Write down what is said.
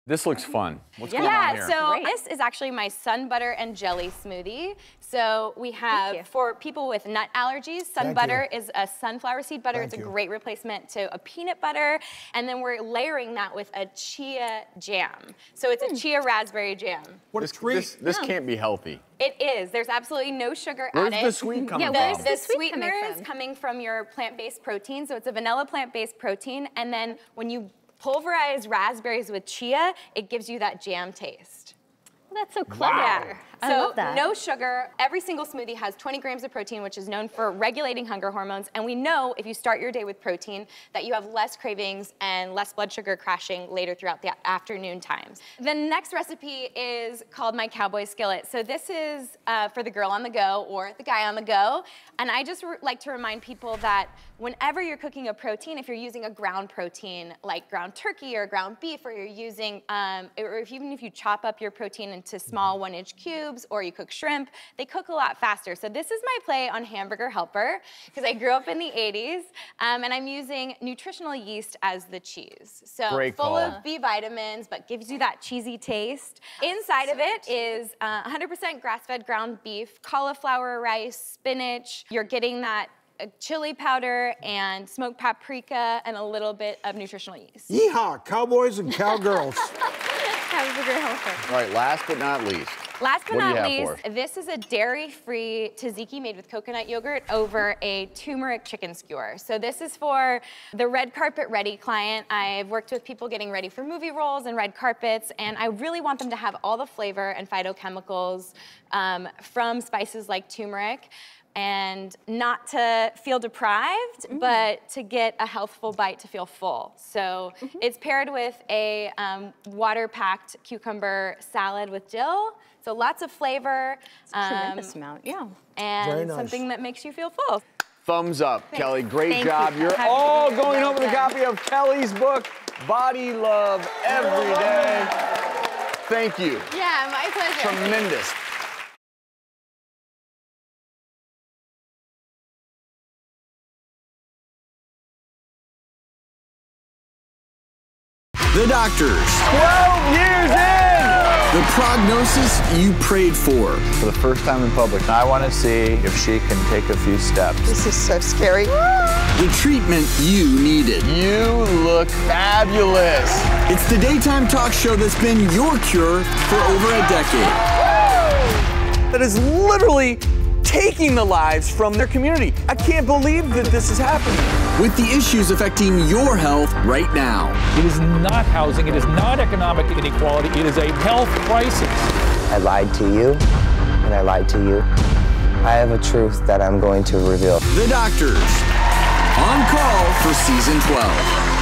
This looks fun. What's going on here? So this is actually my sun butter and jelly smoothie. So we have, for people with nut allergies, sun butter is a sunflower seed butter. It's a great replacement to a peanut butter. And then we're layering that with a chia jam. So it's a chia raspberry jam. What a treat. This can't be healthy. It is. There's absolutely no sugar Where's added. the sweet coming from? The sweetener is coming from your plant-based protein. So it's a vanilla plant-based protein. And then when you pulverize raspberries with chia, it gives you that jam taste. Well, that's so clever. Wow. I love that. No sugar. Every single smoothie has 20 grams of protein, which is known for regulating hunger hormones. And we know if you start your day with protein that you have less cravings and less blood sugar crashing later throughout the afternoon times. The next recipe is called my Cowboy Skillet. So this is for the girl on the go or the guy on the go. And I just like to remind people that whenever you're cooking a protein, if you're using a ground protein like ground turkey or ground beef, or you're using, or even if you chop up your protein into small 1-inch cubes, or you cook shrimp, they cook a lot faster. So this is my play on Hamburger Helper, because I grew up in the 80s, and I'm using nutritional yeast as the cheese. So full of B vitamins, but gives you that cheesy taste. Inside of it is 100% grass-fed ground beef, cauliflower rice, spinach. You're getting that chili powder and smoked paprika and a little bit of nutritional yeast. Yeehaw, cowboys and cowgirls. Hamburger Helper. All right, last but not least. Last but not least, this is a dairy-free tzatziki made with coconut yogurt over a turmeric chicken skewer. So this is for the red carpet ready client. I've worked with people getting ready for movie roles and red carpets, and I really want them to have all the flavor and phytochemicals from spices like turmeric, and not to feel deprived, but to get a healthful bite to feel full. So it's paired with a water-packed cucumber salad with dill. So lots of flavor. Tremendous amount, And something that makes you feel full. Thumbs up, Kelly. Great job. You're all going home with a copy of Kelly's book, Body Love Every Day. Thank you. Yeah, my pleasure. Tremendous. The doctors. 12 years in! The prognosis you prayed for. For the first time in public, I want to see if she can take a few steps. This is so scary. The treatment you needed. You look fabulous. It's the daytime talk show that's been your cure for over a decade. That is literally taking the lives from their community. I can't believe that this is happening. With the issues affecting your health right now. It is not housing, it is not economic inequality, it is a health crisis. I lied to you, and I lied to you. I have a truth that I'm going to reveal. The Doctors, on call for season 12.